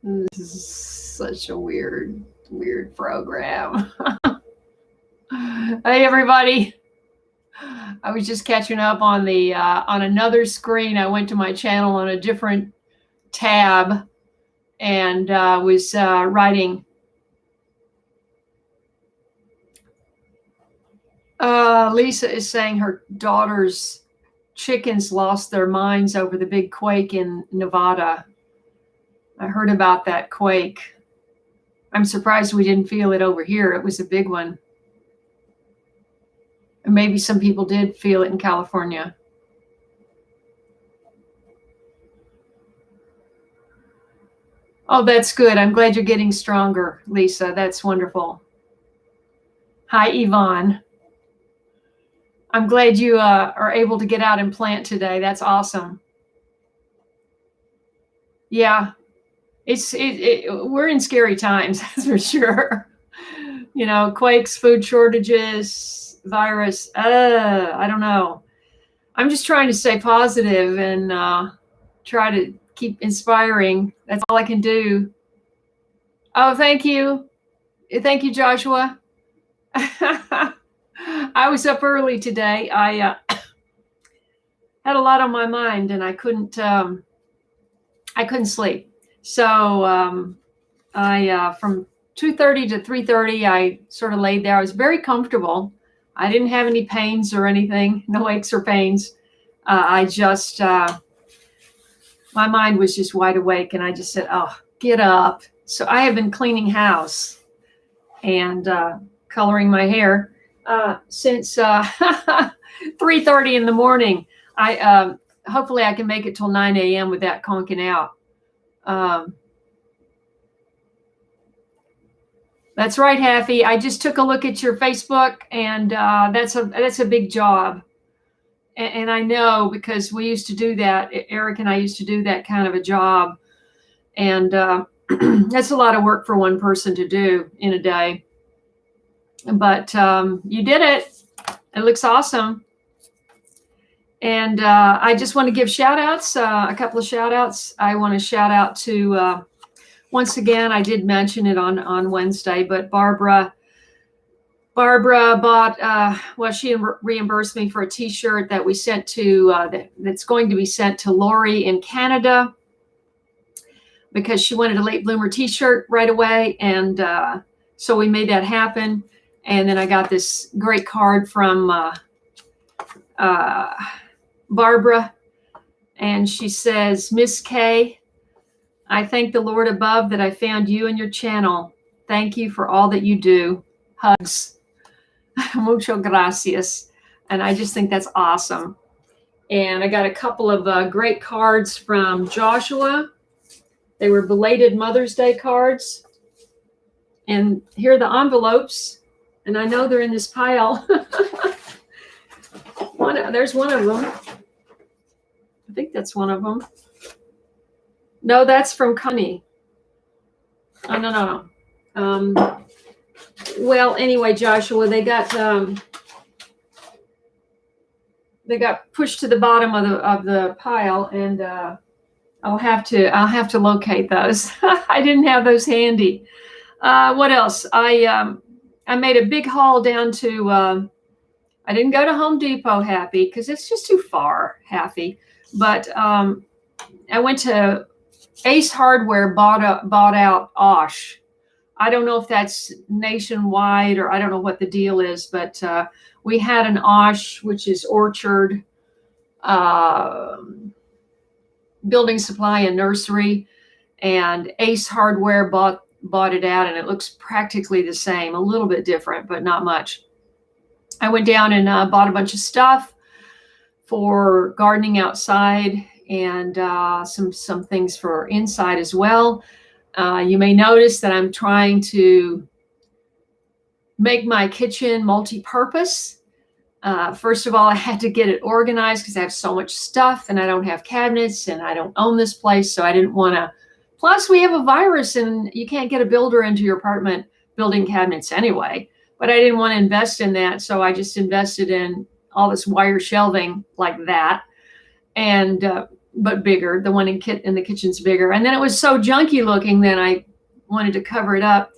This is such a weird program. Hey, everybody. I was just catching up on the on another screen. I went to my channel on a different tab and was writing. Lisa is saying her daughter's chickens lost their minds over the big quake in Nevada. I heard about that quake. I'm surprised we didn't feel it over here. It was a big one. And maybe some people did feel it in California. Oh, that's good. I'm glad you're getting stronger, Lisa. That's wonderful. Hi, Yvonne. I'm glad you are able to get out and plant today. That's awesome. Yeah, we're in scary times, that's for sure. You know, quakes, food shortages, virus. I don't know. I'm just trying to stay positive and try to keep inspiring. That's all I can do. Oh, thank you. Thank you, Joshua. I was up early today. I had a lot on my mind and I couldn't sleep. So I from 2:30 to 3:30, I sort of laid there. I was very comfortable. I didn't have any pains or anything, no aches or pains. I just, my mind was just wide awake and I just said, oh, get up. So I have been cleaning house and coloring my hair since 3:30 in the morning. Hopefully I can make it till 9 a.m. without conking out. That's right, Haffy. I just took a look at your Facebook, and that's a big job. And I know because we used to do that. Eric and I used to do that kind of a job, and that's a lot of work for one person to do in a day. But you did it. It looks awesome. And I just want to give shout outs, a couple of shout outs. I want to shout out to, once again, I did mention it on Wednesday, but Barbara bought, well, she reimbursed me for a t-shirt that we sent to, that's going to be sent to Lori in Canada because she wanted a late bloomer t-shirt right away. And so we made that happen. And then I got this great card from Barbara, and she says, Miss Kaye, I thank the Lord above that I found you and your channel. Thank you for all that you do. Hugs. Mucho gracias. And I just think that's awesome. And I got a couple of great cards from Joshua. They were belated Mother's Day cards. And here are the envelopes. And I know they're in this pile. There's one of them. I think that's one of them. No, that's from Connie. Oh, no. Well, anyway, Joshua, they got pushed to the bottom of the pile, and I'll have to locate those. I didn't have those handy. What else? I made a big haul down to. I didn't go to Home Depot, Happy, because it's just too far, Happy. But I went to Ace Hardware, bought out Osh. I don't know if that's nationwide or I don't know what the deal is, but we had an Osh, which is Orchard, building supply and nursery, and Ace Hardware bought it out, and it looks practically the same, a little bit different, but not much. I went down and bought a bunch of stuff for gardening outside and some things for inside as well. You may notice that I'm trying to make my kitchen multi-purpose. First of all, I had to get it organized because I have so much stuff and I don't have cabinets and I don't own this place. So I didn't want to, plus we have a virus and you can't get a builder into your apartment building cabinets anyway, but I didn't want to invest in that. So I just invested in all this wire shelving like that. And but bigger. The one in the kitchen's bigger. And then it was so junky looking that I wanted to cover it up.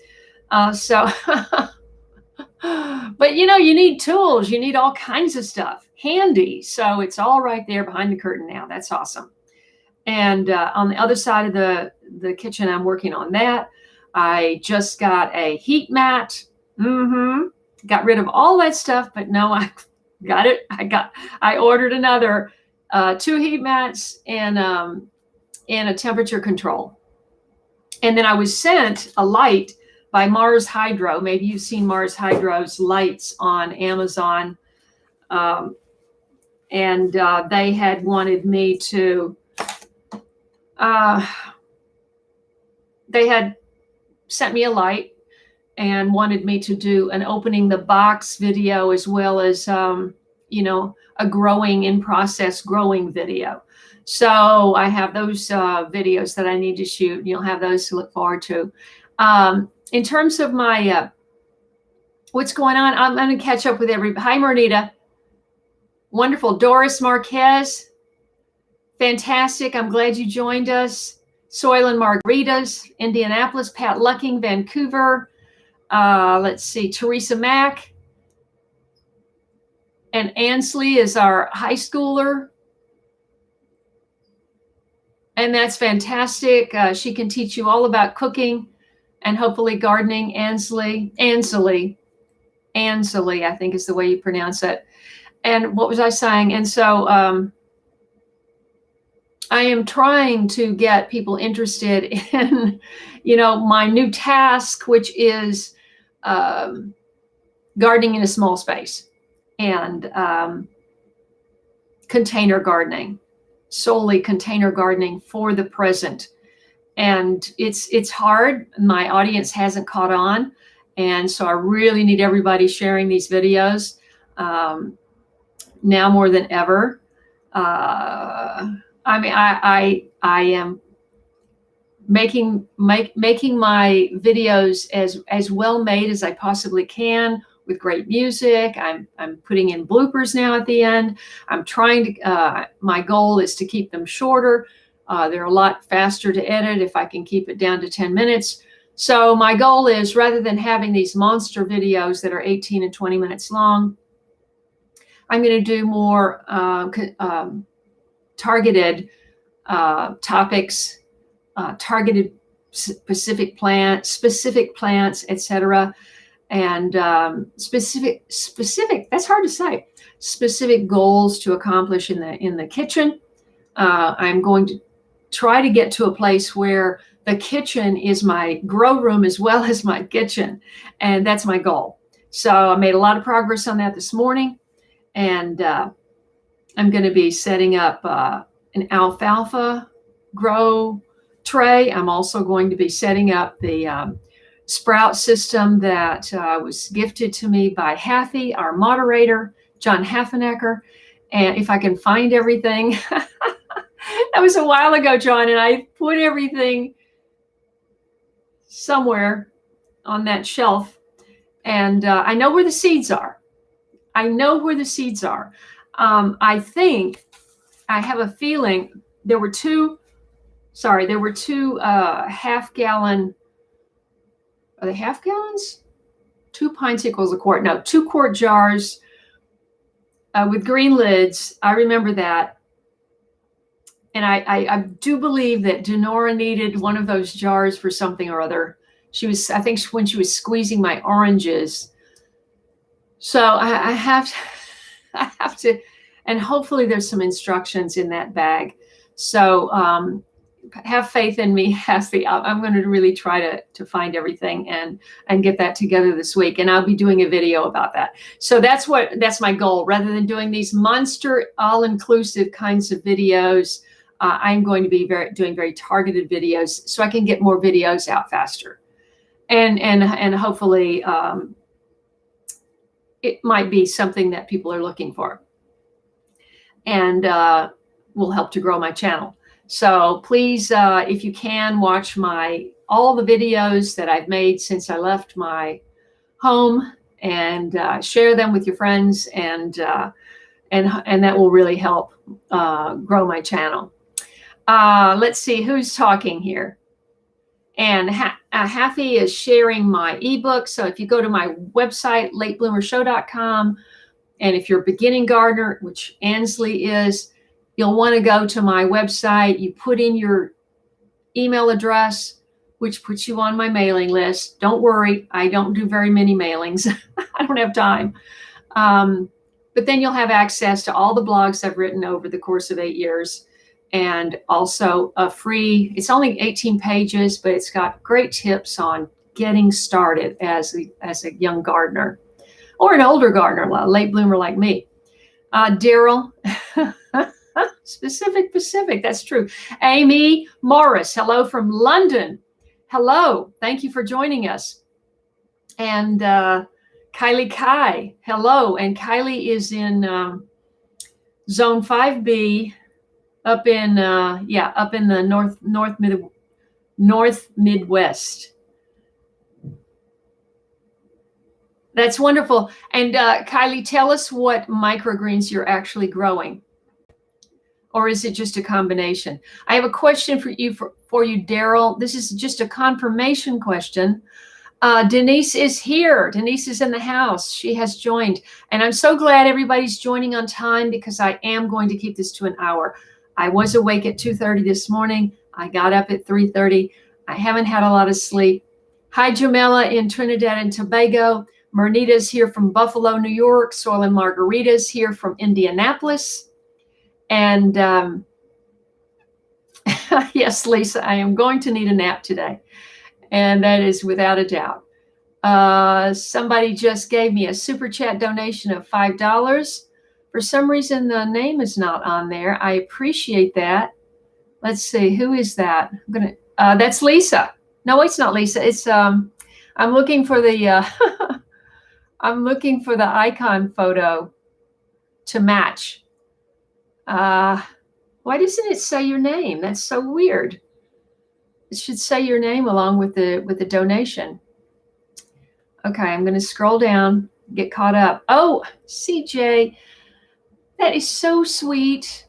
But you need tools. You need all kinds of stuff handy. So it's all right there behind the curtain now. That's awesome. And on the other side of the kitchen, I'm working on that. I just got a heat mat. Got rid of all that stuff, but no, I got it. I ordered another 2 heat mats and a temperature control. And then I was sent a light by Mars Hydro. Maybe you've seen Mars Hydro's lights on Amazon. And they had wanted me to, they had sent me a light and wanted me to do an opening the box video, as well as, a in process growing video. So I have those videos that I need to shoot. You'll have those to look forward to. In terms of my, what's going on, I'm going to catch up with everybody. Hi, Mernita. Wonderful. Doris Marquez. Fantastic. I'm glad you joined us. Soil and Margaritas, Indianapolis. Pat Lucking, Vancouver. Let's see, Theresa Mack. And Ansley is our high schooler. And that's fantastic. She can teach you all about cooking and hopefully gardening. Ansley, I think is the way you pronounce it. And what was I saying? And so I am trying to get people interested in, my new task, which is gardening in a small space and container gardening, solely container gardening for the present. And it's hard. My audience hasn't caught on. And so I really need everybody sharing these videos now more than ever. I am making my videos as well made as I possibly can, with great music. I'm putting in bloopers now at the end. I'm trying to, my goal is to keep them shorter. They're a lot faster to edit if I can keep it down to 10 minutes. So my goal is, rather than having these monster videos that are 18 and 20 minutes long, I'm going to do more targeted topics, targeted specific plants, etc. And specific, that's hard to say, specific goals to accomplish in the kitchen. I'm going to try to get to a place where the kitchen is my grow room as well as my kitchen. And that's my goal. So I made a lot of progress on that this morning. And I'm going to be setting up an alfalfa grow tray. I'm also going to be setting up the sprout system that was gifted to me by Hathy, our moderator, John Haffenecker. And if I can find everything, that was a while ago, John, and I put everything somewhere on that shelf. And I know where the seeds are. I think, I have a feeling there were two half-gallon, are they half gallons? 2 pints equals a quart. No, 2 quart jars with green lids. I remember that. And I do believe that Denora needed one of those jars for something or other. I think when she was squeezing my oranges. So I have to, and hopefully there's some instructions in that bag. So have faith in me, Hathy. I'm going to really try to find everything and get that together this week. And I'll be doing a video about that. So that's my goal. Rather than doing these monster all-inclusive kinds of videos, I'm going to be doing very targeted videos so I can get more videos out faster. And hopefully it might be something that people are looking for and will help to grow my channel. So please, if you can, watch all the videos that I've made since I left my home, and share them with your friends, and that will really help grow my channel. Let's see who's talking here. And Happy is sharing my ebook. So if you go to my website, latebloomershow.com, and if you're a beginning gardener, which Ansley is, you'll want to go to my website. You put in your email address, which puts you on my mailing list. Don't worry, I don't do very many mailings. I don't have time. But then you'll have access to all the blogs I've written over the course of 8 years. And also a free, it's only 18 pages, but it's got great tips on getting started as a young gardener or an older gardener, a late bloomer like me. Daryl, Pacific, that's true. Amy Morris, hello from London. Hello, thank you for joining us. And Kaye, hello. And Kylie is in Zone 5B. Up in the North Midwest. That's wonderful. And Kylie, tell us what microgreens you're actually growing, or is it just a combination? I have a question for you, Daryl. This is just a confirmation question. Denise is here. Denise is in the house. She has joined, and I'm so glad everybody's joining on time because I am going to keep this to an hour. I was awake at 2:30 this morning. I got up at 3:30. I haven't had a lot of sleep. Hi, Jamela in Trinidad and Tobago. Mernita's here from Buffalo, New York. Soil and Margarita's here from Indianapolis. And yes, Lisa, I am going to need a nap today. And that is without a doubt. Somebody just gave me a super chat donation of $5. For some reason, the name is not on there. I appreciate that. Let's see, who is that? That's Lisa. No, it's not Lisa. It's I'm looking for the I'm looking for the icon photo to match. Why doesn't it say your name? That's so weird. It should say your name along with the donation. Okay, I'm going to scroll down, get caught up. Oh, CJ. That is so sweet.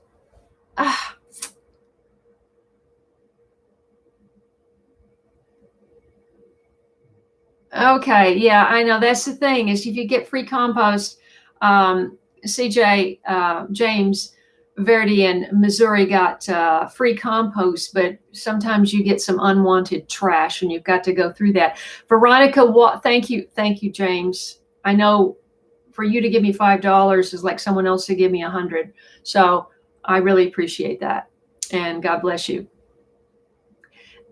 Okay, yeah, I know. That's the thing is if you get free compost, CJ, James Verdi in Missouri got free compost, but sometimes you get some unwanted trash and you've got to go through that. Veronica, thank you, James. I know for you to give me $5 is like someone else to give me 100. So I really appreciate that. And God bless you.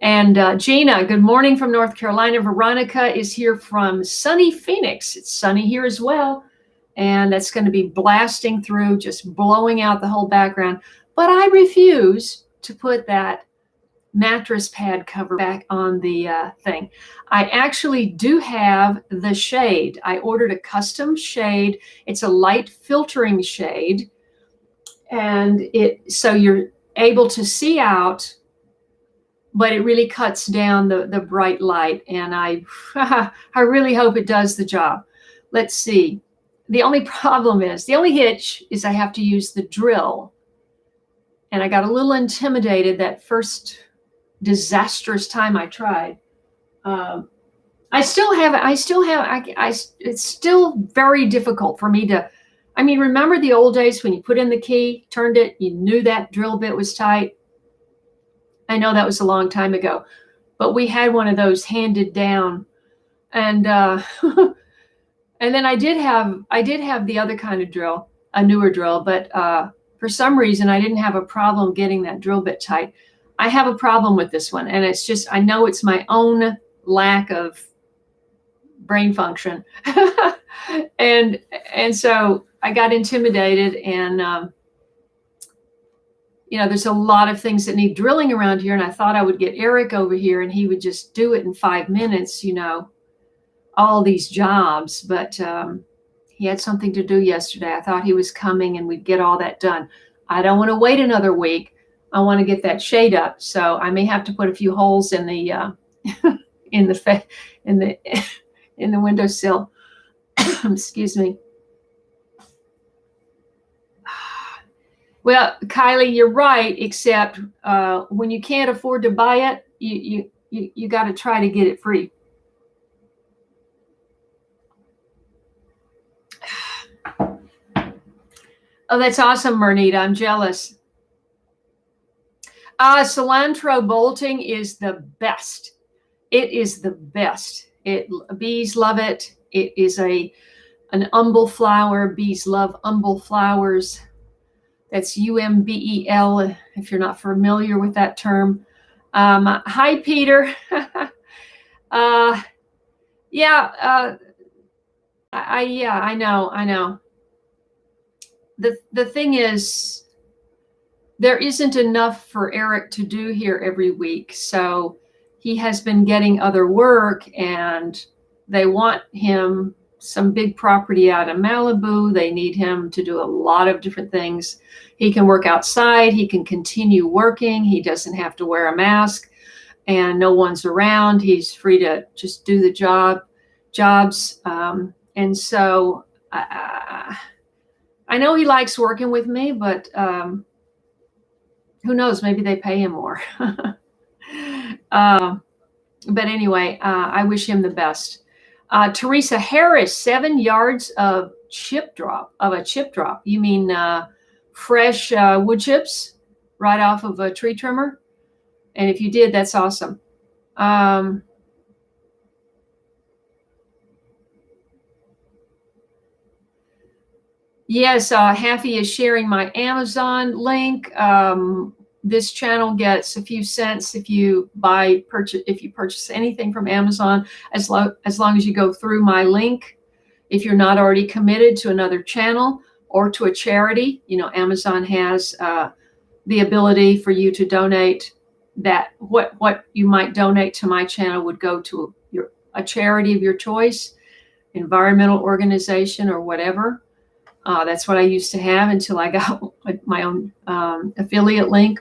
And Gina, good morning from North Carolina. Veronica is here from sunny Phoenix. It's sunny here as well. And that's going to be blasting through, just blowing out the whole background. But I refuse to put that mattress pad cover back on the thing. I actually do have the shade. I ordered a custom shade. It's a light filtering shade. And so you're able to see out, but it really cuts down the bright light. And I really hope it does the job. Let's see. The only hitch is I have to use the drill. And I got a little intimidated that first disastrous time I tried. It's still very difficult for me to, remember the old days when you put in the key, turned it, you knew that drill bit was tight. I know that was a long time ago, but we had one of those handed down. And, and then I did have the other kind of drill, a newer drill, but for some reason I didn't have a problem getting that drill bit tight. I have a problem with this one, and it's just, I know it's my own lack of brain function. and so I got intimidated, and there's a lot of things that need drilling around here, and I thought I would get Eric over here and he would just do it in 5 minutes, all these jobs, but he had something to do yesterday. I thought he was coming and we'd get all that done. I don't want to wait another week. I want to get that shade up, so I may have to put a few holes in the in the windowsill. Excuse me. Well, Kylie, you're right, except when you can't afford to buy it, you got to try to get it free. Oh, that's awesome, Mernita. I'm jealous. Cilantro bolting is the best. It is the best. Bees love it. It is an umbel flower. Bees love umbel flowers. That's umbel, if you're not familiar with that term. Hi, Peter. Yeah, I know. The thing is, there isn't enough for Eric to do here every week, so he has been getting other work, and they want him some big property out of Malibu. They need him to do a lot of different things. He can work outside. He can continue working. He doesn't have to wear a mask, and no one's around. He's free to just do the jobs. And so I know he likes working with me, but who knows? Maybe they pay him more. But anyway, I wish him the best. Teresa Harris, 7 yards of a chip drop. You mean fresh wood chips right off of a tree trimmer? And if you did, that's awesome. Yes, Happy is sharing my Amazon link. This channel gets a few cents if you purchase anything from Amazon, as long as you go through my link. If you're not already committed to another channel or to a charity, Amazon has the ability for you to donate. That what you might donate to my channel would go to a charity of your choice, environmental organization or whatever. That's what I used to have until I got my own affiliate link.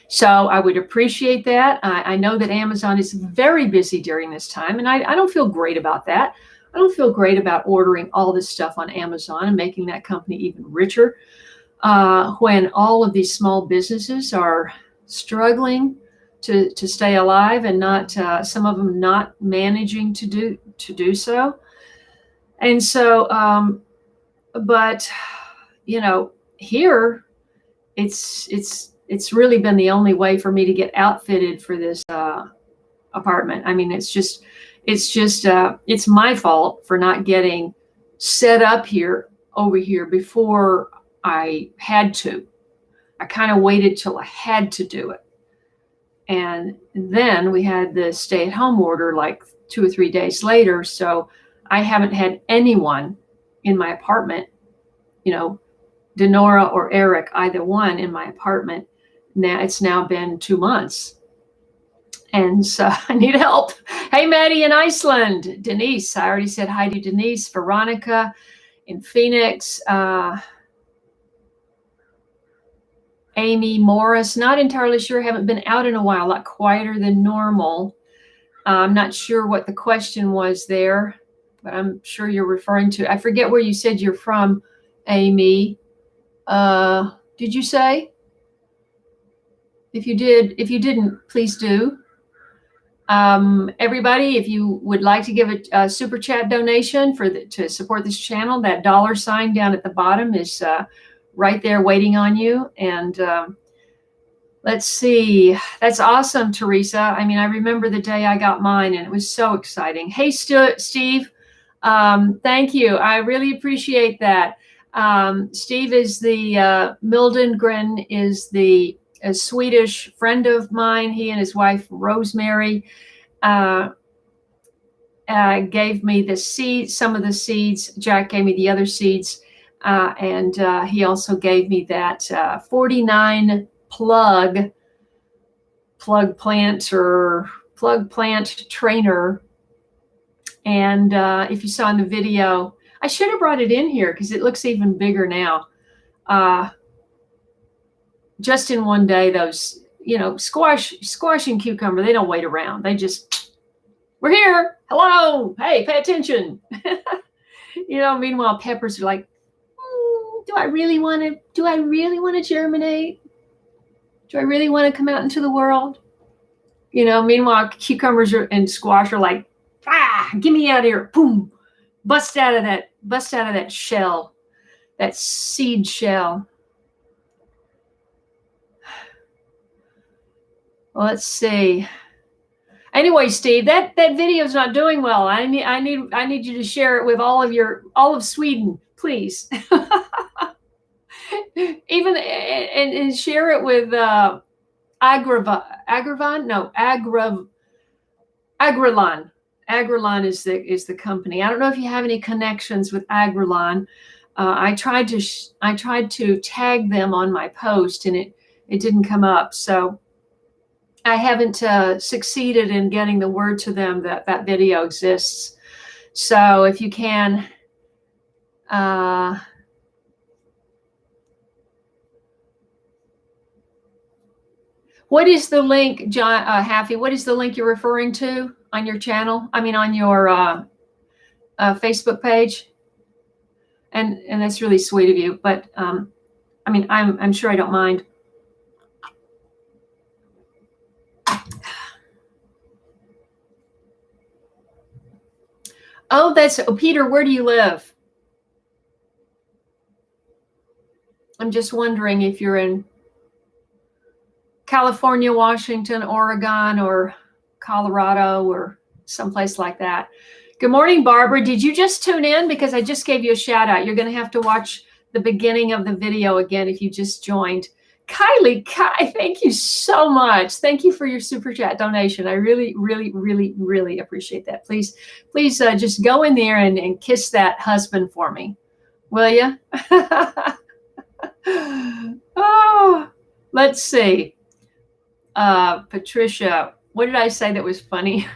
So I would appreciate that. I know that Amazon is very busy during this time, and I don't feel great about that. I don't feel great about ordering all this stuff on Amazon and making that company even richer when all of these small businesses are struggling to stay alive, and not some of them not managing to do so. And so, but here it's really been the only way for me to get outfitted for this apartment. I mean, it's my fault for not getting set up over here before I had to. I kind of waited till I had to do it. And then we had the stay-at-home order like 2 or 3 days later. So I haven't had anyone in my apartment, Denora or Eric, either one in my apartment. Now it's been 2 months. And so I need help. Hey, Maddie in Iceland. Denise, I already said hi to Denise. Veronica in Phoenix. Amy Morris, not entirely sure. Haven't been out in a while. A lot quieter than normal. I'm not sure what the question was there, but I'm sure you're referring to. I forget where you said you're from, Amy. Did you say? If you didn't, please do. Everybody, if you would like to give a super chat donation to support this channel, that $sign down at the bottom is right there waiting on you. And let's see. That's awesome, Teresa. I mean, I remember the day I got mine, and it was so exciting. Hey, Steve. Thank you. I really appreciate that. Steve is Mildengren is a Swedish friend of mine. He and his wife, Rosemary, gave me some of the seeds. Jack gave me the other seeds. And he also gave me that 49 plug plant trainer. And if you saw in the video, I should have brought it in here because it looks even bigger now. Just in one day, those, squash and cucumber, they don't wait around. They just, we're here. Hello. Hey, pay attention. Meanwhile, peppers are like, do I really want to germinate? Do I really want to come out into the world? Meanwhile, cucumbers and squash are like, get me out of here. Boom. Bust out of that shell, that seed shell. Well, let's see. Anyway, Steve, that video is not doing well. I need you to share it with all of Sweden, please. Even and share it with Agralon. Agralon is the company. I don't know if you have any connections with Agralon. I tried to tag them on my post, and it didn't come up. So I haven't succeeded in getting the word to them that video exists. So if you can, what is the link, John Haffey? What is the link you're referring to on your channel? I mean, on your Facebook page. And that's really sweet of you. But I mean, I'm sure I don't mind. Oh, Peter, where do you live? I'm just wondering if you're in California, Washington, Oregon, or Colorado, or someplace like that. Good morning, Barbara. Did you just tune in? Because I just gave you a shout out. You're going to have to watch the beginning of the video again if you just joined. Kai, thank you so much. Thank you for your super chat donation. I really, really, really, really appreciate that. Please just go in there and kiss that husband for me. Will you? Oh, let's see. Patricia, what did I say that was funny?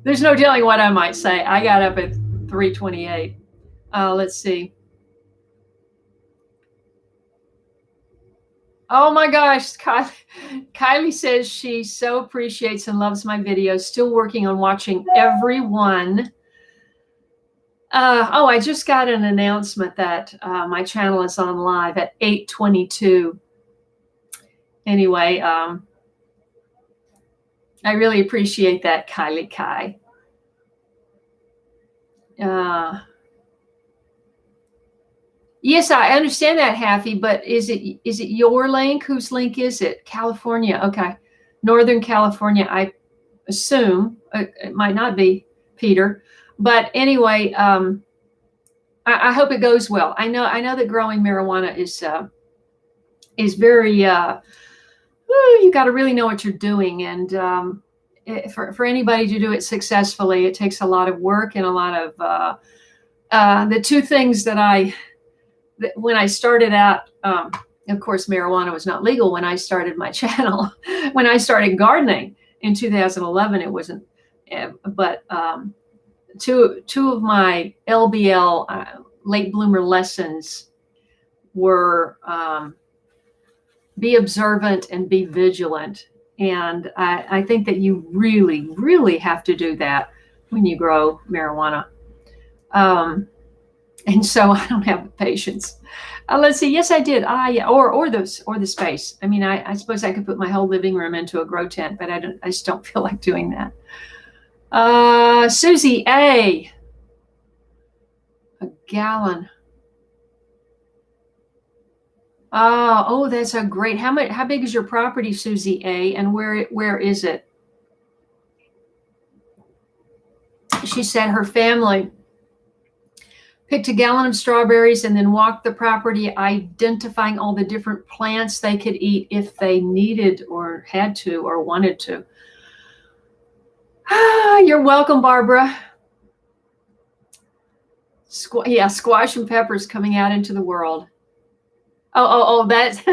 There's no telling what I might say. I got up at 3:28. Let's see. Oh my gosh, Kylie says she so appreciates and loves my videos. Still working on watching every one. I just got an announcement that my channel is on live at 8:22. Anyway, I really appreciate that, Kylie Kai. Yes, I understand that, Haffy, but is it your link? Whose link is it? California. Okay. Northern California, I assume. It might not be, Peter. But anyway, I hope it goes well. I know that growing marijuana is very, you got to really know what you're doing. And for anybody to do it successfully, it takes a lot of work and a lot of, the two things that when I started out, of course, marijuana was not legal when I started my channel. When I started gardening in 2011, it wasn't. But two of my LBL late bloomer lessons were be observant and be vigilant. And I think that you really, really have to do that when you grow marijuana. And so I don't have the patience. Let's see. Yes, I did. Yeah, or the space. I mean, I suppose I could put my whole living room into a grow tent, but I just don't feel like doing that. Susie A. A gallon. Oh, that's a great. How big is your property, Susie A. And where is it? She said her family picked a gallon of strawberries and then walked the property, identifying all the different plants they could eat if they needed or had to or wanted to. You're welcome, Barbara. Squash and peppers coming out into the world. Oh, that's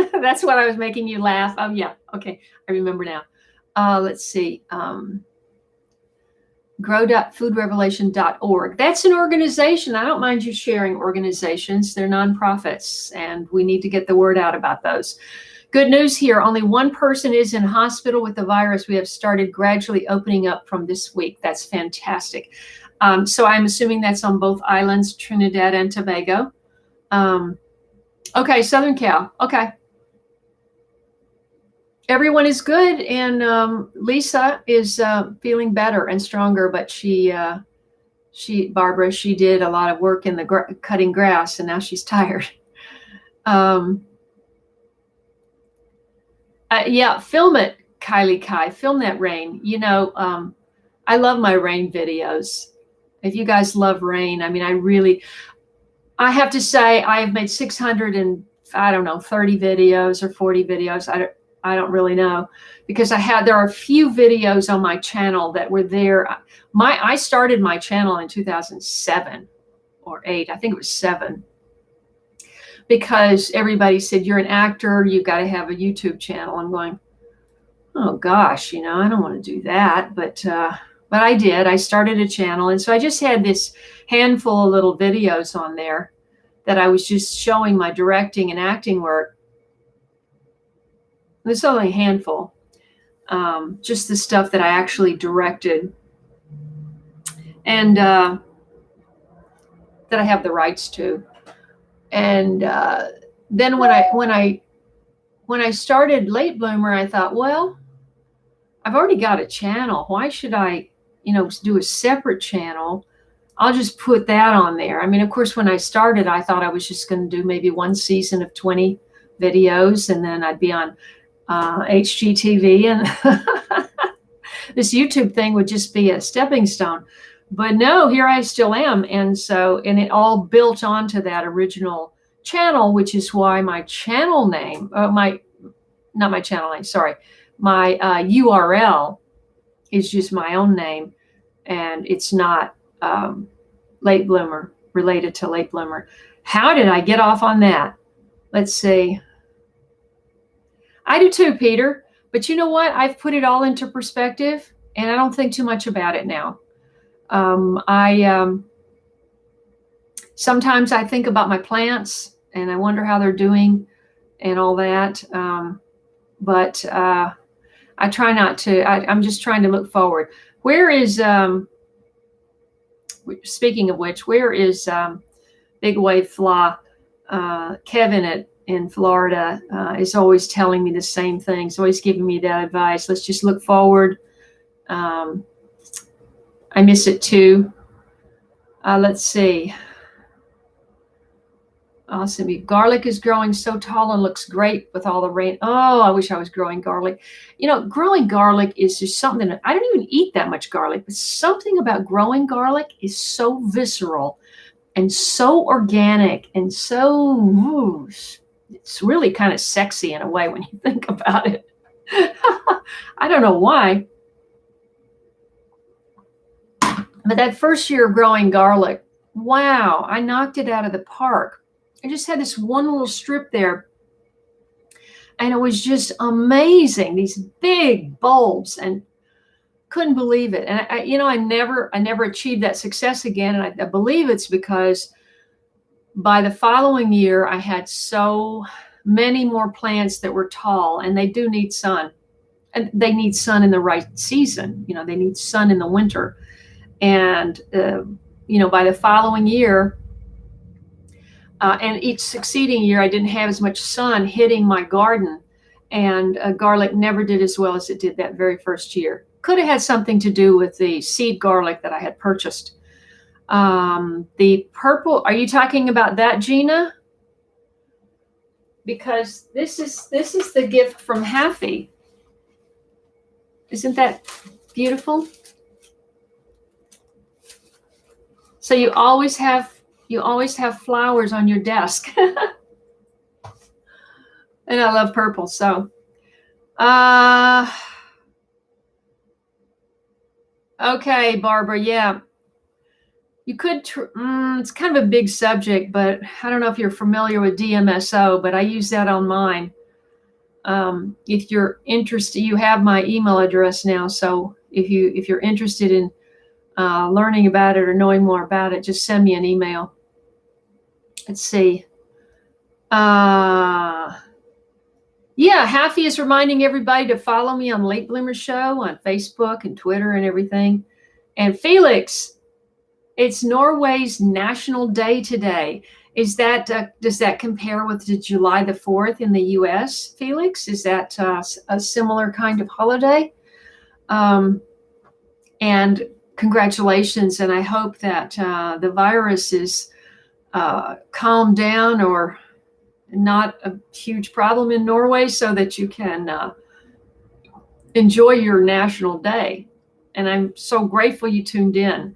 what I was making you laugh. Oh, yeah. Okay. I remember now. Let's see. Grow.foodrevelation.org. That's an organization. I don't mind you sharing organizations. They're nonprofits, and we need to get the word out about those. Good news here. Only one person is in hospital with the virus. We have started gradually opening up from this week. That's fantastic. So I'm assuming that's on both islands, Trinidad and Tobago. Okay, Southern Cal. Okay. Everyone is good, and Lisa is feeling better and stronger, but Barbara, she did a lot of work in the cutting grass, and now she's tired. Yeah, film it, Kai. Film that rain. I love my rain videos. If you guys love rain, I mean, I have to say I have made 600 and I don't know, 30 videos or 40 videos. I don't really know, because there are a few videos on my channel that were there. I started my channel in 2007 or 8. I think it was 7. Because everybody said, you're an actor, you've got to have a YouTube channel. I'm going, oh gosh, I don't want to do that. But I did. I started a channel. And so I just had this handful of little videos on there that I was just showing my directing and acting work. It's only a handful. Just the stuff that I actually directed and that I have the rights to. And then when I started Late Bloomer, I thought, well, I've already got a channel. Why should I, do a separate channel? I'll just put that on there. I mean, of course, when I started, I thought I was just going to do maybe one season of 20 videos, and then I'd be on HGTV, and this YouTube thing would just be a stepping stone. But no, here I still am. And it all built onto that original channel, which is why my channel name, my URL is just my own name, and it's not Late Bloomer, related to Late Bloomer. How did I get off on that? Let's see. I do too, Peter. But you know what? I've put it all into perspective, and I don't think too much about it now. Sometimes I think about my plants, and I wonder how they're doing and all that. But I try not to. I'm just trying to look forward. Where is, speaking of which, where is Big Wave Flaw? Kevin in Florida is always telling me the same thing. He's always giving me that advice. Let's just look forward. I miss it too. Let's see. Awesome. Garlic is growing so tall and looks great with all the rain. Oh, I wish I was growing garlic. Growing garlic is just something that I don't even eat that much garlic, but something about growing garlic is so visceral and so organic and so, it's really kind of sexy in a way when you think about it. I don't know why. But that first year of growing garlic, wow, I knocked it out of the park. I just had this one little strip there, and it was just amazing. These big bulbs, and couldn't believe it. And I never achieved that success again. And I believe it's because by the following year, I had so many more plants that were tall, and they do need sun, and they need sun in the right season. They need sun in the winter. And, by the following year, and each succeeding year, I didn't have as much sun hitting my garden, and garlic never did as well as it did that very first year. Could have had something to do with the seed garlic that I had purchased. The purple, are you talking about that, Gina? Because this is the gift from Haffy. Isn't that beautiful? So you always have flowers on your desk. And I love purple. So, okay, Barbara. Yeah, you could, it's kind of a big subject, but I don't know if you're familiar with DMSO, but I use that on mine. If you're interested, you have my email address now. So if you're interested in learning about it or knowing more about it, just send me an email. Let's see. Yeah, Haffy is reminding everybody to follow me on Late Bloomer Show on Facebook and Twitter and everything. And Felix, it's Norway's National Day today. Is that does that compare with the July the 4th in the U.S., Felix? Is that a similar kind of holiday? And congratulations, and I hope that the virus is calmed down or not a huge problem in Norway, so that you can enjoy your national day. And I'm so grateful you tuned in.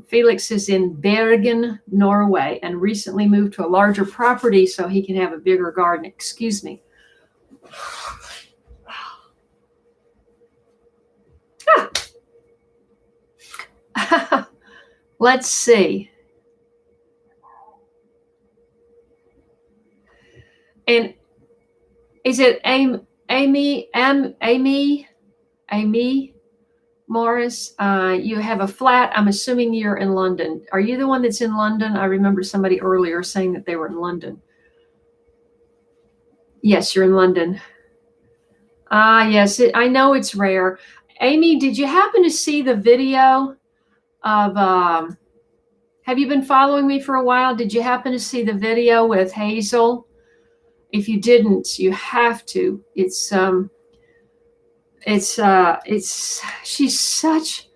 Felix is in Bergen, Norway, and recently moved to a larger property so he can have a bigger garden. Excuse me. Let's see. And is it Amy Morris? You have a flat. I'm assuming you're in London. Are you the one that's in London? I remember somebody earlier saying that they were in London. Yes, you're in London. Yes, I know it's rare. Amy, did you happen to see the video of, have you been following me for a while? Did you happen to see the video with Hazel? If you didn't, you have to. She's such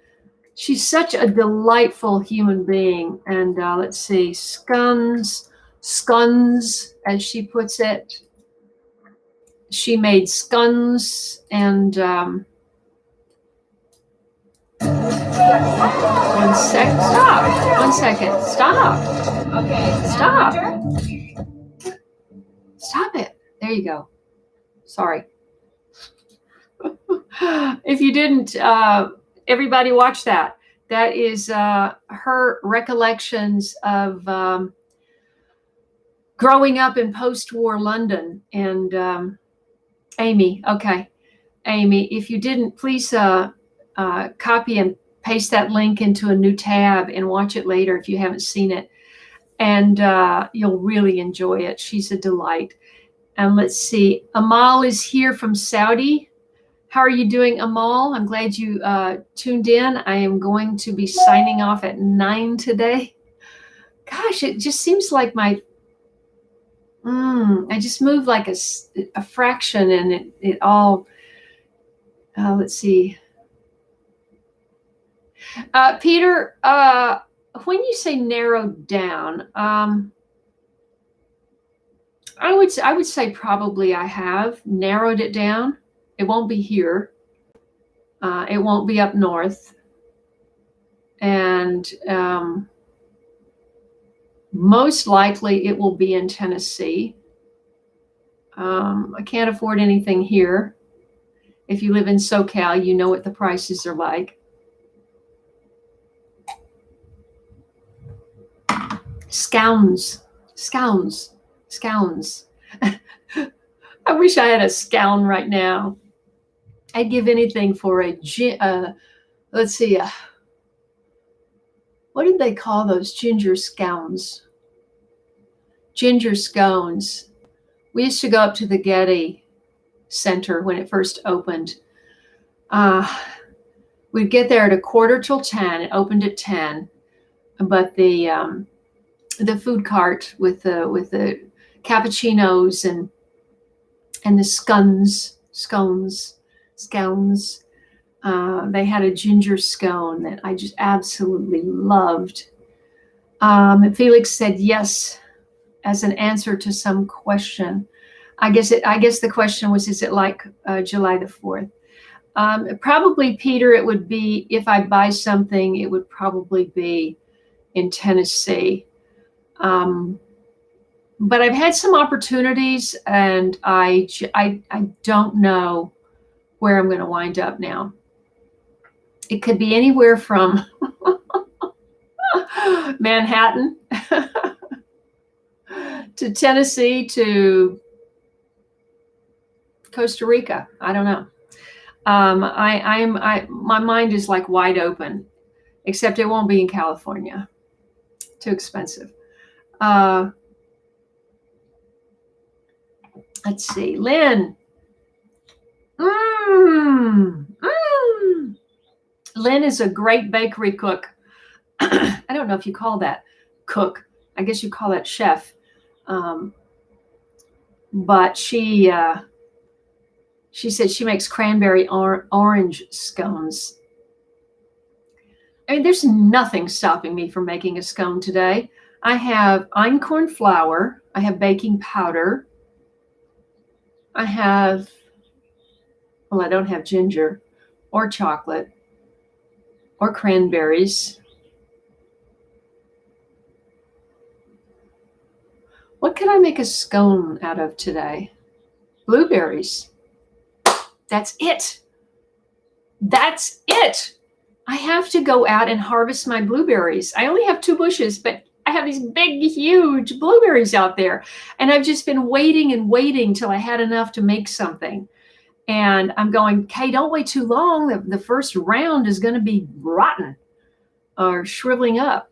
a delightful human being. And let's see, scones, as she puts it. She made scones and one second. Stop. Okay. Stop. Stop it. There you go. Sorry. If you didn't, everybody watch that. That is her recollections of growing up in post-war London. And Amy, okay. Amy, if you didn't, please copy and paste that link into a new tab and watch it later if you haven't seen it. And you'll really enjoy it. She's a delight. And let's see, Amal is here from Saudi. How are you doing, Amal? I'm glad you tuned in. I am going to be signing off at 9 today. Gosh, it just seems like I just moved like a fraction, and it all, let's see. Peter, when you say narrowed down, I would say probably I have narrowed it down. It won't be here. It won't be up north. And most likely it will be in Tennessee. I can't afford anything here. If you live in SoCal, you know what the prices are like. Scones. I wish I had a scown right now. I'd give anything for let's see, what did they call those? Ginger scones. Ginger scones. We used to go up to the Getty Center when it first opened. We'd get there at 10:15. It opened at 10, but the food cart with the cappuccinos and the scones. They had a ginger scone that I just absolutely loved. And Felix said yes as an answer to some question. I guess the question was, is it like July the 4th? Probably, Peter, it would be, if I buy something, it would probably be in Tennessee. But I've had some opportunities, and I don't know where I'm going to wind up now. It could be anywhere from Manhattan to Tennessee to Costa Rica. I don't know. My mind is like wide open, except it won't be in California. Too expensive. Let's see, Lynn. Lynn is a great bakery cook. I don't know if you call that cook. I guess you call that chef. But she said she makes cranberry orange scones. I mean, there's nothing stopping me from making a scone today. I have einkorn flour. I have baking powder. I don't have ginger or chocolate or cranberries. What could I make a scone out of today? Blueberries. That's it. That's it. I have to go out and harvest my blueberries. I only have 2 bushes, but I have these big, huge blueberries out there. And I've just been waiting and waiting till I had enough to make something. And I'm going, Kaye, don't wait too long. The first round is going to be rotten or shriveling up.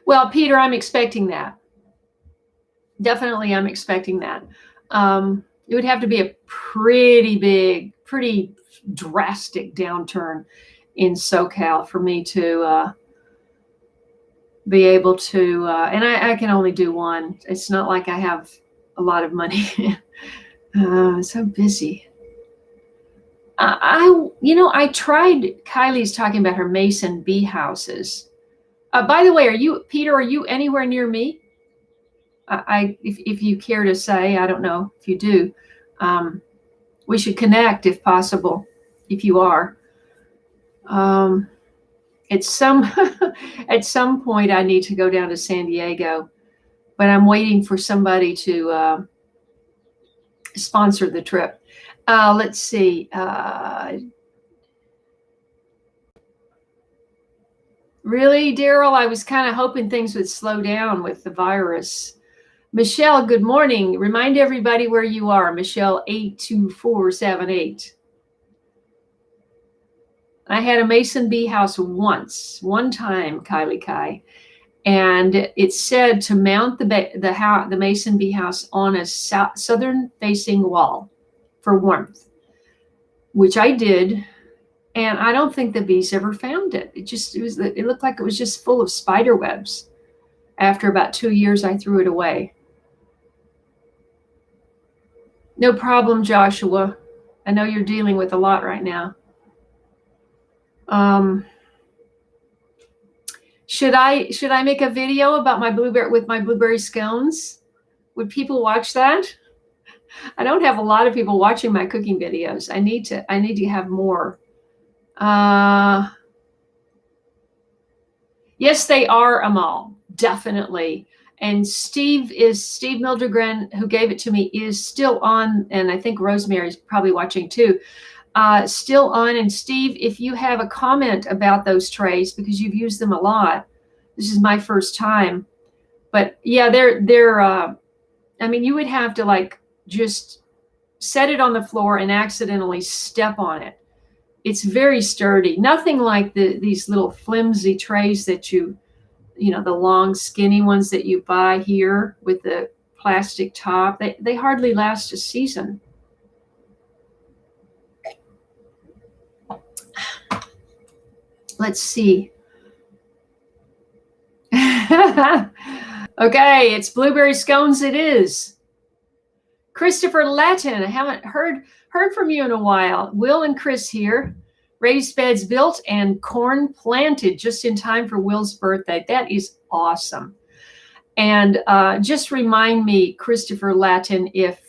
Well, Peter, I'm expecting that. Definitely, I'm expecting that. It would have to be a pretty big, pretty drastic downturn in SoCal for me to be able to, and I can only do one. It's not like I have a lot of money. So busy. I tried, Kylie's talking about her Mason bee houses. By the way, Peter, are you anywhere near me? If you care to say, I don't know if you do, we should connect if possible, if you are. At some point I need to go down to San Diego, but I'm waiting for somebody to sponsor the trip. Let's see. Really, Daryl, I was kind of hoping things would slow down with the virus. Michelle, good morning. Remind everybody where you are. Michelle 82478. I had a Mason bee house one time, Kaye, and it said to mount the Mason bee house on a southern facing wall for warmth, which I did. And I don't think the bees ever found it. It looked like it was just full of spider webs. After about 2 years, I threw it away. No problem, Joshua. I know you're dealing with a lot right now. Should I make a video about my blueberry scones? Would people watch that? I don't have a lot of people watching my cooking videos. I need to have more. Yes, they are, Amal, definitely. And Steve Mildegren, who gave it to me, is still on, and I think Rosemary's probably watching too. Still on. And Steve, if you have a comment about those trays, because you've used them a lot, this is my first time. But yeah, they're I mean, you would have to just set it on the floor and accidentally step on it. It's very sturdy. Nothing like these little flimsy trays that the long skinny ones that you buy here with the plastic top. They hardly last a season. Let's see. Okay, it's blueberry scones it is. Christopher Latin, I haven't heard from you in a while. Will and Chris here. Raised beds built and corn planted just in time for Will's birthday. That is awesome. And just remind me, Christopher Latin, if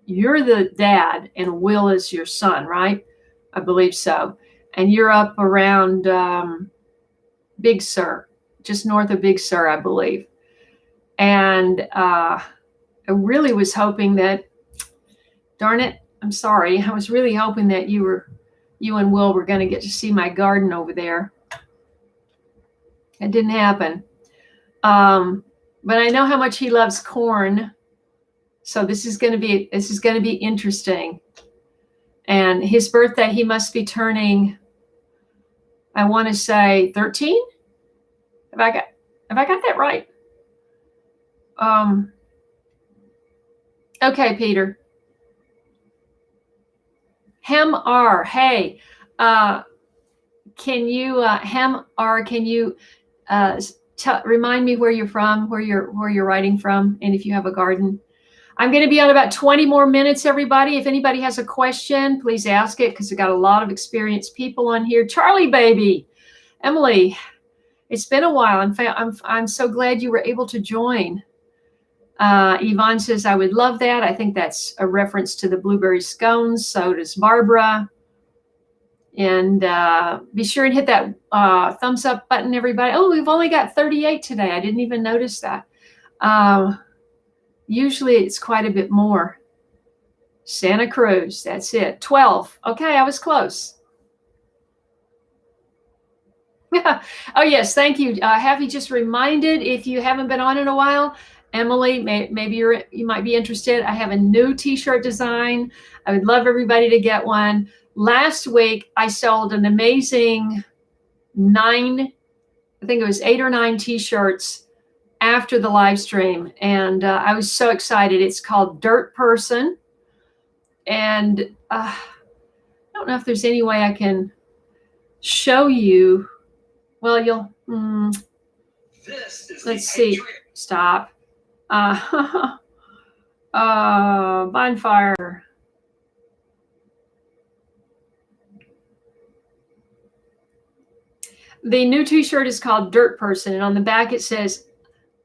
you're the dad and Will is your son, right? I believe so. And you're up around Big Sur, just north of Big Sur, I believe. And I really was hoping that, darn it, I'm sorry. I was really hoping that you and Will were going to get to see my garden over there. It didn't happen. But I know how much he loves corn. So this is going to be interesting. And his birthday, he must be turning, I want to say 13. Have I got that right? Okay, Peter. Hem R. Hey, can you remind me where you're from, where you're writing from, and if you have a garden? I'm going to be on about 20 more minutes, everybody. If anybody has a question, please ask it, because I've got a lot of experienced people on here. Charlie, baby, Emily, it's been a while. I'm so glad you were able to join. Yvonne says, I would love that. I think that's a reference to the blueberry scones. So does Barbara. And be sure and hit that thumbs up button, everybody. Oh, we've only got 38 today. I didn't even notice that. Usually it's quite a bit more. Santa Cruz, that's it. 12. Okay, I was close. Oh, yes, thank you. Have you just reminded, if you haven't been on in a while, Emily, maybe you might be interested. I have a new t-shirt design. I would love everybody to get one. Last week, I sold an amazing 8 or 9 t-shirts after the live stream. And I was so excited. It's called Dirt Person. And I don't know if there's any way I can show you. Well, let's see. Stop. Bonfire. The new t-shirt is called Dirt Person. And on the back it says,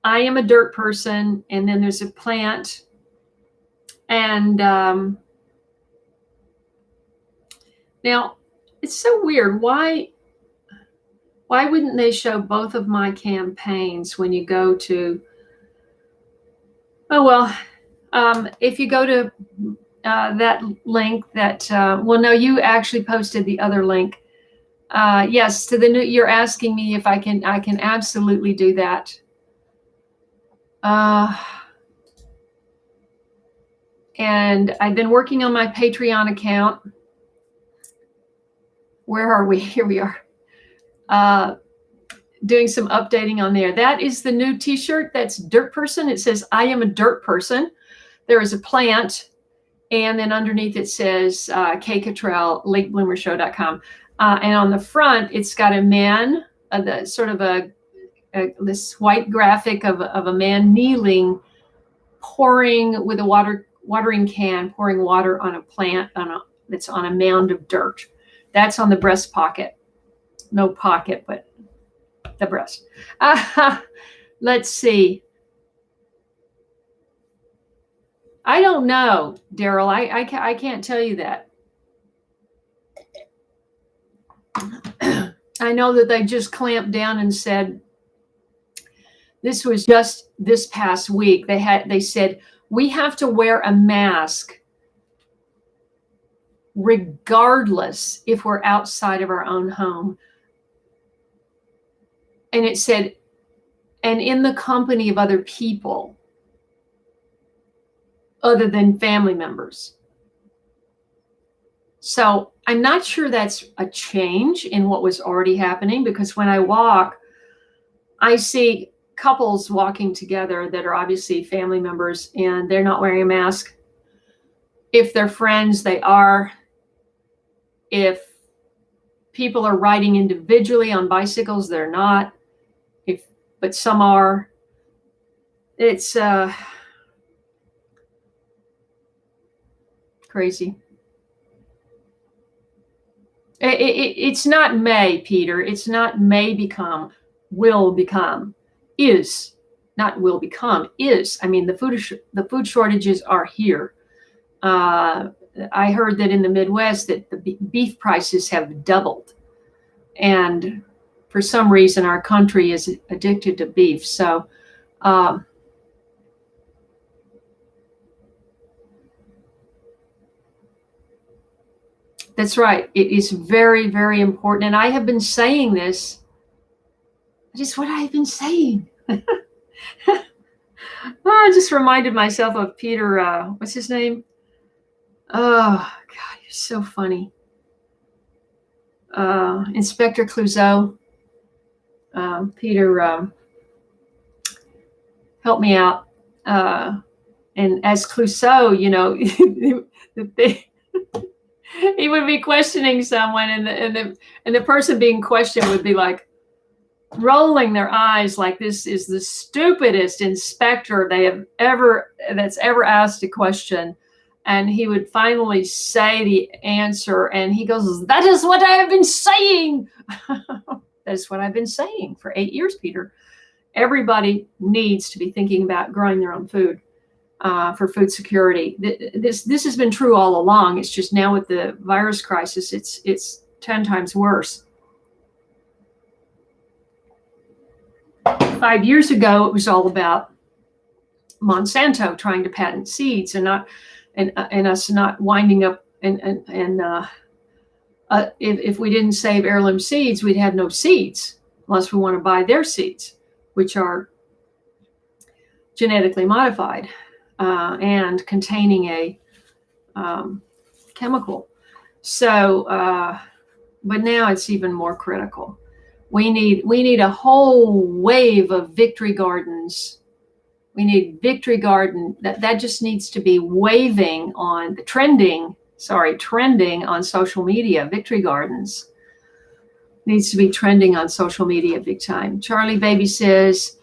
I am a dirt person. And then there's a plant. And now it's so weird. Why wouldn't they show both of my campaigns when you go to, if you go to that link that, no, you actually posted the other link. Yes, to the new, you're asking me if I can absolutely do that. And I've been working on my Patreon account. Where are we? Here we are. Doing some updating on there. That is the new t-shirt. That's Dirt Person. It says, I am a dirt person. There is a plant. And then underneath it says, Kaye Cottrell, lakebloomershow.com. And on the front, it's got a man, this white graphic of a man kneeling, pouring with a watering can, pouring water on a plant that's on a mound of dirt. That's on the breast pocket. No pocket, but the breast. Let's see. I don't know, Daryl. I can't tell you that. I know that they just clamped down and said, this was just this past week. They said, we have to wear a mask regardless if we're outside of our own home. And it said, and in the company of other people other than family members. So I'm not sure that's a change in what was already happening, because when I walk, I see couples walking together that are obviously family members and they're not wearing a mask. If they're friends, they are. If people are riding individually on bicycles, they're not. But some are. It's crazy. It's not may, Peter. It's not may become, will become, is, not will become, is. I mean, the food shortages are here. I heard that in the Midwest that the beef prices have doubled. And for some reason, our country is addicted to beef. So that's right. It is very, very important. And I have been saying this. That is what I've been saying. I just reminded myself of Peter, what's his name? Oh, God, you're so funny. Inspector Clouseau. Peter, help me out. And as Clouseau, you know, he would be questioning someone, and the person being questioned would be like rolling their eyes like this is the stupidest inspector that's ever asked a question. And he would finally say the answer, and he goes, "That is what I have been saying." That's what I've been saying for 8 years, Peter. Everybody needs to be thinking about growing their own food for food security. This has been true all along. It's just now with the virus crisis, it's 10 times worse. 5 years ago, it was all about Monsanto trying to patent seeds and us not winding up if we didn't save heirloom seeds, we'd have no seeds unless we want to buy their seeds, which are genetically modified and containing a chemical. So, but now it's even more critical. We need a whole wave of victory gardens. We need victory garden that just needs to be waving on the trending on social media. Victory gardens needs to be trending on social media big time. Charlie Baby says,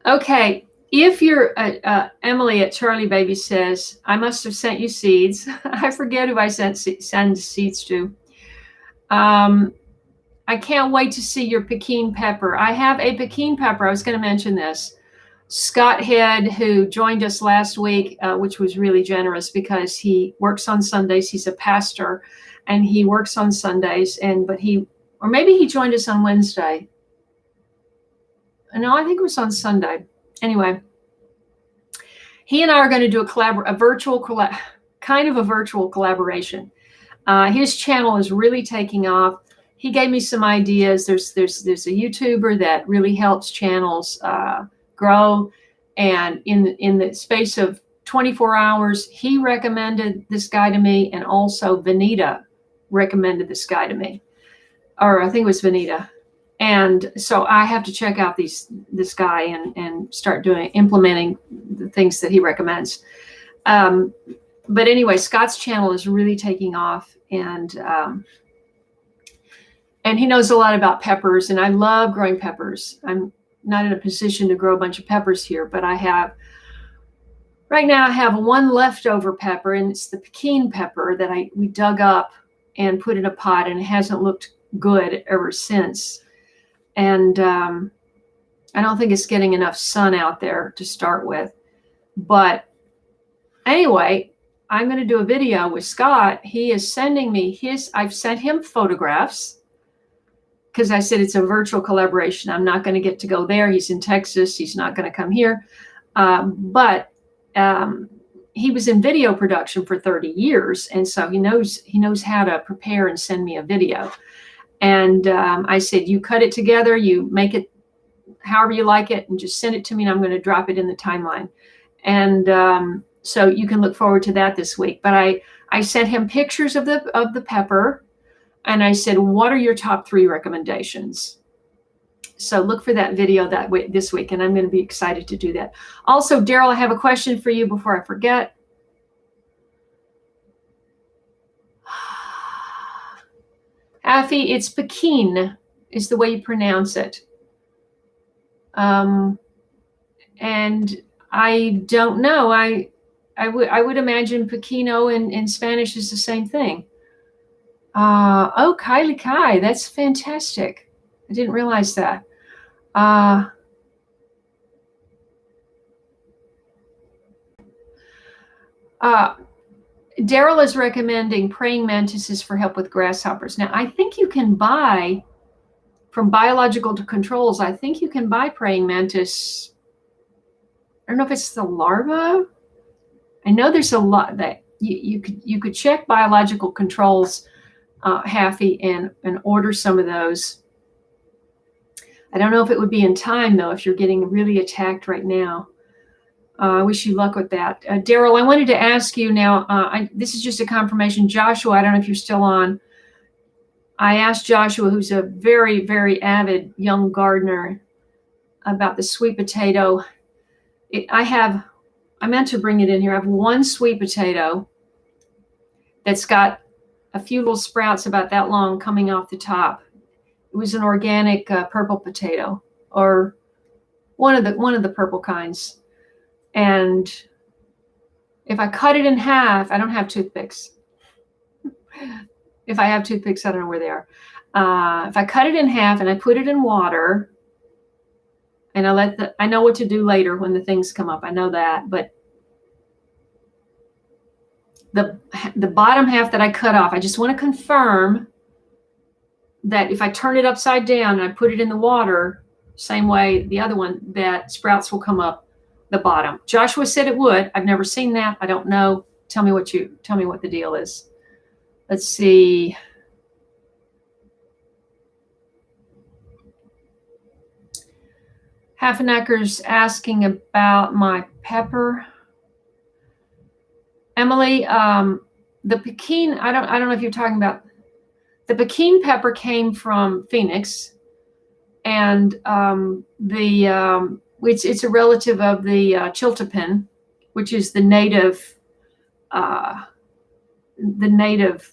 okay, if you're Emily at Charlie Baby says, I must have sent you seeds. I forget who I send seeds to. I can't wait to see your Pekin pepper. I have a Pekin pepper. I was going to mention this. Scott Head, who joined us last week, which was really generous because he works on Sundays. He's a pastor, and he works on Sundays. Or maybe he joined us on Wednesday. No, I think it was on Sunday. Anyway, he and I are going to do a virtual collaboration. His channel is really taking off. He gave me some ideas. There's a YouTuber that really helps channels grow, and in the space of 24 hours, he recommended this guy to me, and also Vanita recommended this guy to me, or I think it was Vanita. And so I have to check out this guy and start implementing the things that he recommends. But anyway, Scott's channel is really taking off, and he knows a lot about peppers, and I love growing peppers. I'm not in a position to grow a bunch of peppers here, but right now I have one leftover pepper, and it's the Pekin pepper that we dug up and put in a pot, and it hasn't looked good ever since. And I don't think it's getting enough sun out there to start with. But anyway, I'm going to do a video with Scott. He is sending me I've sent him photographs because I said it's a virtual collaboration. I'm not going to get to go there. He's in Texas. He's not going to come here. But he was in video production for 30 years. And so he knows how to prepare and send me a video. And I said, you cut it together, you make it however you like it, and just send it to me, and I'm going to drop it in the timeline. And so you can look forward to that this week. But I sent him pictures of the pepper, and I said, what are your top 3 recommendations? So look for that video this week, and I'm going to be excited to do that. Also, Daryl, I have a question for you before I forget. Afi, it's Pekin is the way you pronounce it. And I don't know. I would imagine Pekino in Spanish is the same thing. Oh, Kylie Kai, that's fantastic. I didn't realize that. Daryl is recommending praying mantises for help with grasshoppers. Now, I think you can buy from Biological Controls. I think you can buy praying mantis. I don't know if it's the larva. I know there's a lot that you could check Biological Controls, Haffy, and order some of those. I don't know if it would be in time though, if you're getting really attacked right now. I wish you luck with that. Daryl, I wanted to ask you now, this is just a confirmation. Joshua, I don't know if you're still on. I asked Joshua, who's a very, very avid young gardener, about the sweet potato. I meant to bring it in here. I have one sweet potato that's got a few little sprouts about that long coming off the top. It was an organic purple potato, or one of the purple kinds. And if I cut it in half, I don't have toothpicks. If I have toothpicks, I don't know where they are. If I cut it in half and I put it in water, and I know what to do later when the things come up. I know that, but the bottom half that I cut off, I just want to confirm that if I turn it upside down and I put it in the water, same way the other one, that sprouts will come up the bottom. Joshua said it would. I've never seen that. I don't know. Tell me what the deal is. Let's see. Halfenacker's asking about my pepper. Emily, the Pekin, I don't know if you're talking about, the Pekin pepper came from Phoenix, and it's a relative of the chiltepin, which is the native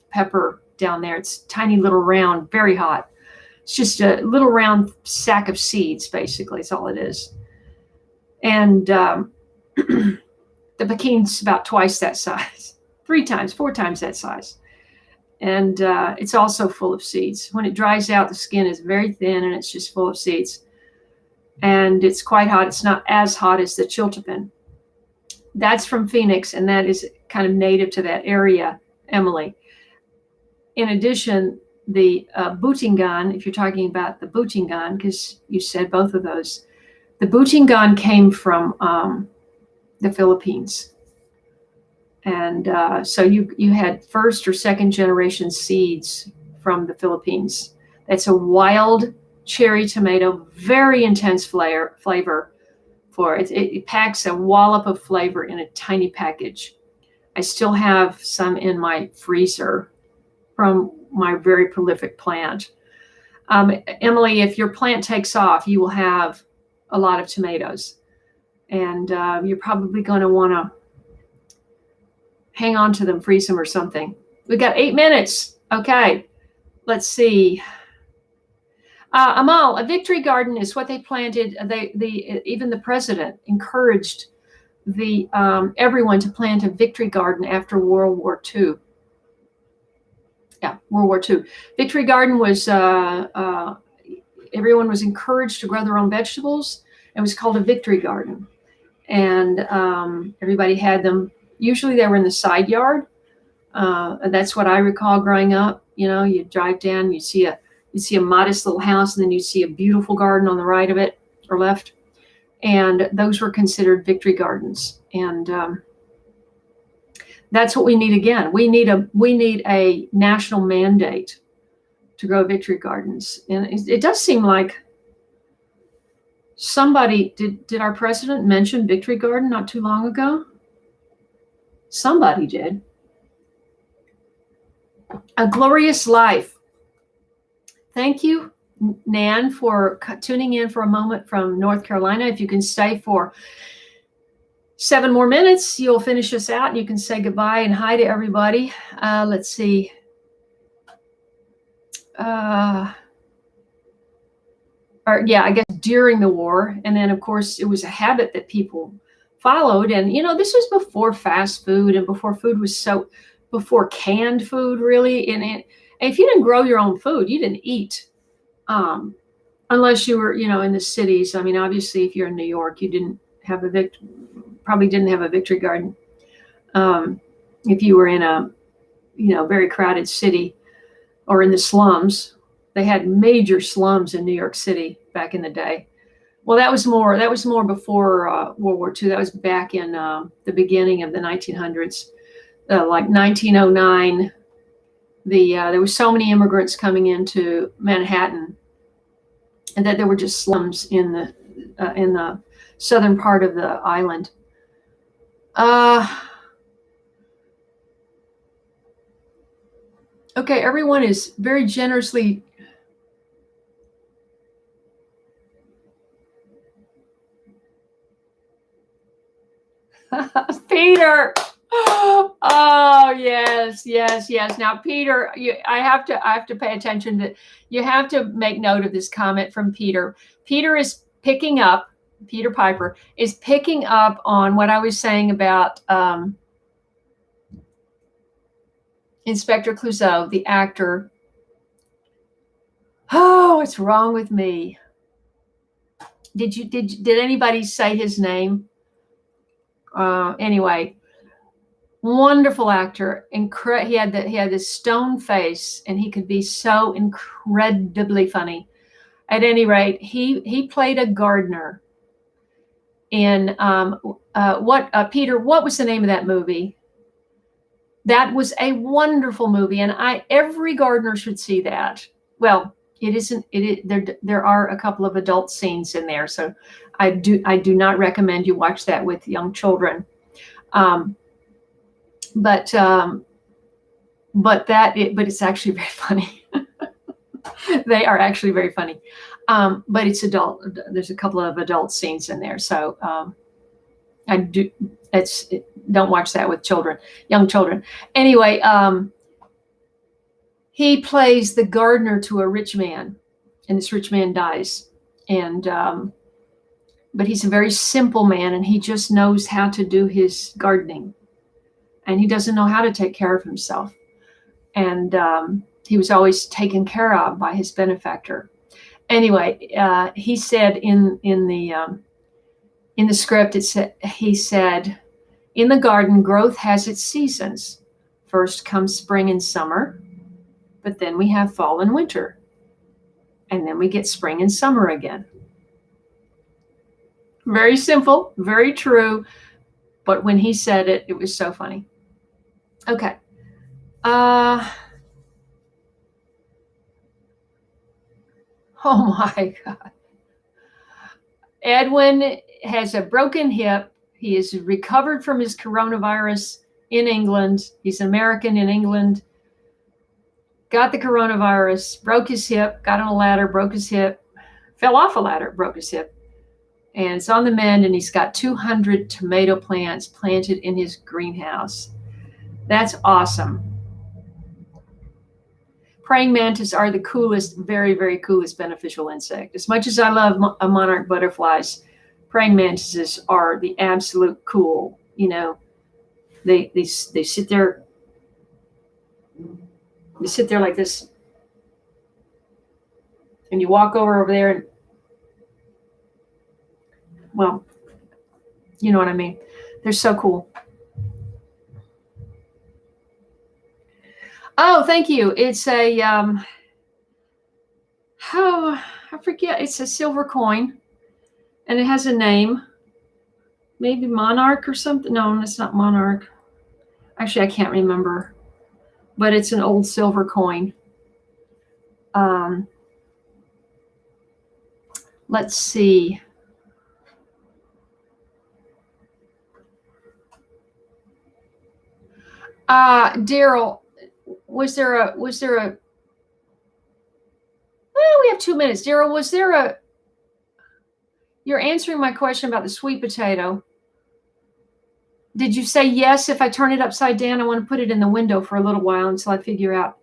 pepper down there. It's tiny little round, very hot. It's just a little round sack of seeds, basically. That's all it is. And the Pekin's about twice that size, 3 times, 4 times that size. And it's also full of seeds. When it dries out, the skin is very thin and it's just full of seeds. And it's quite hot. It's not as hot as the chiltepin. That's from Phoenix, and that is kind of native to that area, Emily. In addition, the Butingan, if you're talking about the Butingan, because you said both of those, the Butingan came from the Philippines. And so you had first or second generation seeds from the Philippines. That's a wild cherry tomato, very intense flavor for it. It packs a wallop of flavor in a tiny package. I still have some in my freezer from my very prolific plant. Emily, if your plant takes off, you will have a lot of tomatoes. And you're probably going to want to hang on to them, freeze them or something. We got 8 minutes. Okay, let's see. Amal, a victory garden is what they planted. Even the president encouraged everyone to plant a victory garden after World War II. Yeah, World War II. Victory garden was everyone was encouraged to grow their own vegetables. It was called a victory garden, and everybody had them. Usually they were in the side yard. That's what I recall growing up. You know, you drive down, you see a modest little house, and then you see a beautiful garden on the right of it or left. And those were considered victory gardens. And that's what we need again. We need a national mandate to grow victory gardens. And it does seem like somebody, did our president mention victory garden not too long ago? Somebody did. A Glorious Life. Thank you, Nan, for tuning in for a moment from North Carolina. If you can stay for 7 more minutes, you'll finish us out and you can say goodbye and hi to everybody. Let's see. I guess during the war. And then, of course, it was a habit that people followed. And, you know, this was before fast food and before before canned food, really. And if you didn't grow your own food, you didn't eat, unless you were, you know, in the cities. I mean, obviously, if you're in New York, you probably didn't have a victory garden. If you were in a, you know, very crowded city or in the slums, they had major slums in New York City back in the day. Well, that was more before World War II. That was back in the beginning of the 1900s, like 1909. There were so many immigrants coming into Manhattan, and that there were just slums in the southern part of the island. Okay, everyone is very generously Peter. Oh yes. Now, Peter, I have to pay attention to. You have to make note of this comment from Peter. Peter Piper is picking up on what I was saying about Inspector Clouseau, the actor. Oh, what's wrong with me? Did anybody say his name? Anyway, wonderful actor. He had this stone face, and he could be so incredibly funny. At any rate, he played a gardener in Peter, what was the name of that movie? That was a wonderful movie, and every gardener should see that. Well, it isn't. There are a couple of adult scenes in there, so I do not recommend you watch that with young children. But it's actually very funny. They are actually very funny. But it's adult. There's a couple of adult scenes in there, so don't watch that with young children. Anyway, he plays the gardener to a rich man, and this rich man dies. And but he's a very simple man, and he just knows how to do his gardening, and he doesn't know how to take care of himself. And he was always taken care of by his benefactor. Anyway, he said in the script, he said, in the garden, growth has its seasons. First comes spring and summer, but then we have fall and winter. And then we get spring and summer again. Very simple, very true. But when he said it, it was so funny. Okay. Oh my God. Edwin has a broken hip. He is recovered from his coronavirus in England. He's an American in England. Got the coronavirus, broke his hip, got on a ladder, broke his hip, fell off a ladder, broke his hip. And it's on the mend, and he's got 200 tomato plants planted in his greenhouse. That's awesome. Praying mantis are the coolest, very, very coolest beneficial insect. As much as I love monarch butterflies, praying mantises are the absolute cool. You know, they sit there. They sit there like this, and you walk over there, and well, you know what I mean. They're so cool. Oh, thank you. It's a I forget. It's a silver coin, and it has a name. Maybe Monarch or something. No, it's not Monarch. Actually, I can't remember. But it's an old silver coin. Let's see. Daryl, was there a well, we have 2 minutes. Daryl, you're answering my question about the sweet potato. Did you say yes? If I turn it upside down, I want to put it in the window for a little while until I figure out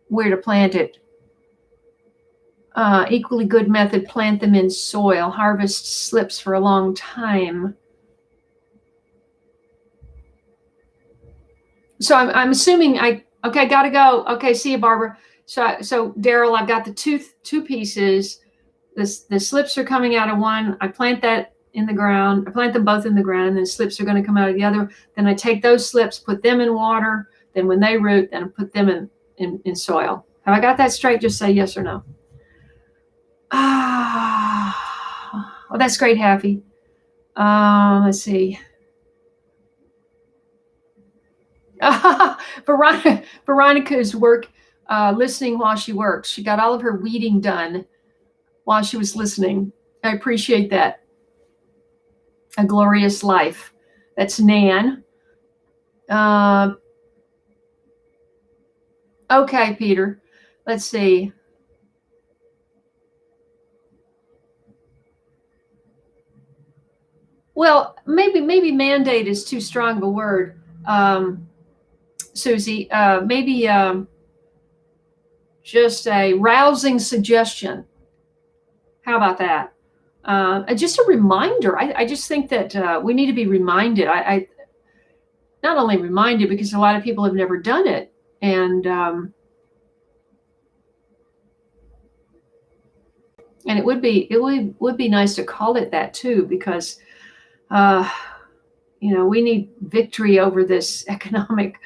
where to plant it. Equally good method, plant them in soil. Harvest slips for a long time. So I'm assuming okay, gotta go. Okay, see you, Barbara. So Daryl, I've got the two pieces. The slips are coming out of one. I plant that in the ground. I plant them both in the ground, and then slips are going to come out of the other. Then I take those slips, put them in water. Then when they root, then I put them in soil. Have I got that straight? Just say yes or no. Oh, that's great, Happy. Let's see. Veronica's work, listening while she works. She got all of her weeding done while she was listening. I appreciate that. A glorious life. That's Nan. Okay, Peter. Let's see. Well, maybe mandate is too strong of a word, Susie. Maybe just a rousing suggestion. How about that? Just a reminder. I just think that we need to be reminded. I not only reminded because a lot of people have never done it, and it would be nice to call it that too, because we need victory over this economic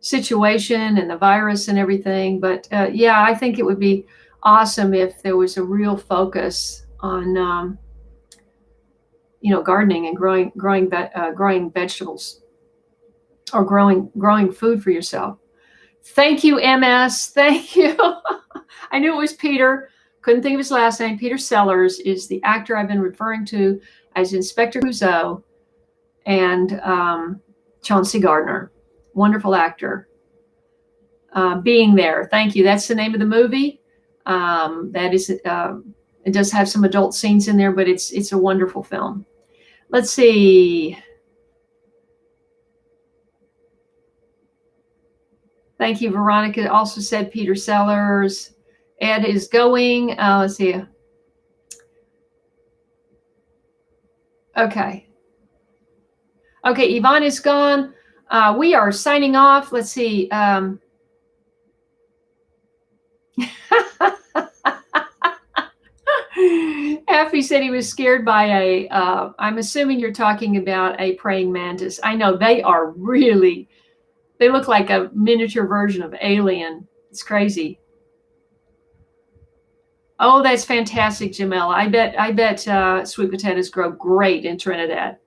situation and the virus and everything. But yeah, I think it would be awesome if there was a real focus on gardening and growing vegetables, or growing food for yourself. Thank you, MS. Thank you. I knew it was Peter. Couldn't think of his last name. Peter Sellers is the actor I've been referring to as Inspector Clouseau and Chauncey Gardner. Wonderful actor. Being There. Thank you. That's the name of the movie. That is, it does have some adult scenes in there, but it's a wonderful film. Let's see. Thank you. Veronica also said Peter Sellers. Ed is going. Let's see. Okay. Okay, Yvonne is gone. We are signing off. Let's see. Effie said he was scared by I'm assuming you're talking about a praying mantis. I know they look like a miniature version of alien. It's crazy. Oh, that's fantastic, Jamela. I bet sweet potatoes grow great in Trinidad.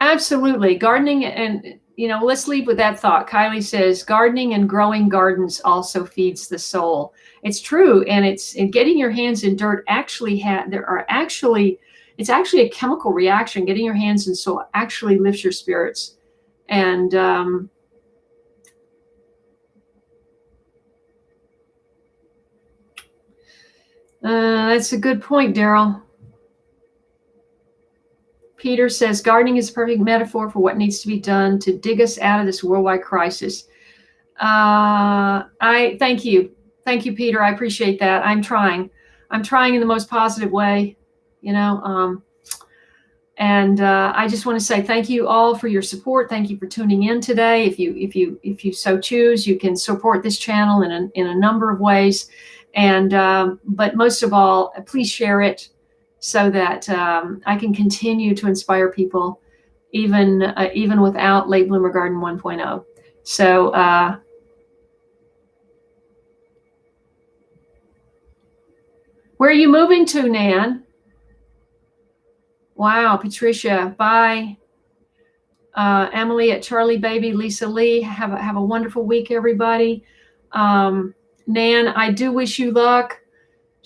Absolutely. Gardening, and let's leave with that thought. Kylie says gardening and growing gardens also feeds the soul. It's true, and getting your hands in dirt it's actually a chemical reaction. Getting your hands in soil actually lifts your spirits. And that's a good point, Daryl. Peter says gardening is a perfect metaphor for what needs to be done to dig us out of this worldwide crisis. I thank you, Peter. I appreciate that. I'm trying in the most positive way, and I just want to say thank you all for your support. Thank you for tuning in today. If you so choose, you can support this channel in a number of ways, and but most of all, please share it, so that I can continue to inspire people, even without Late Bloomer Garden 1.0. So where are you moving to, Nan? Wow, Patricia, bye. Emily at Charlie Baby, Lisa Lee, have a wonderful week, everybody. Nan, I do wish you luck.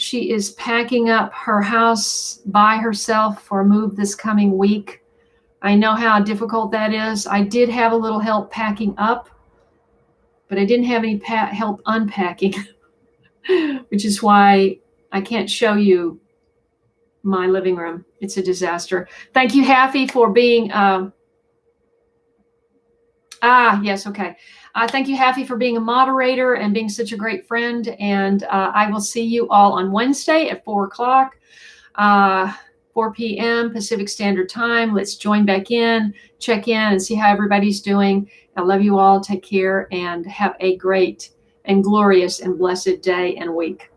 She is packing up her house by herself for a move this coming week. I know how difficult that is. I did have a little help packing up, but I didn't have any help unpacking, which is why I can't show you my living room. It's a disaster. Thank you, Haffy, for being... yes, okay. Thank you, Haffy, for being a moderator and being such a great friend. And I will see you all on Wednesday at 4 o'clock, 4 p.m. Pacific Standard Time. Let's join back in, check in, and see how everybody's doing. I love you all. Take care and have a great and glorious and blessed day and week.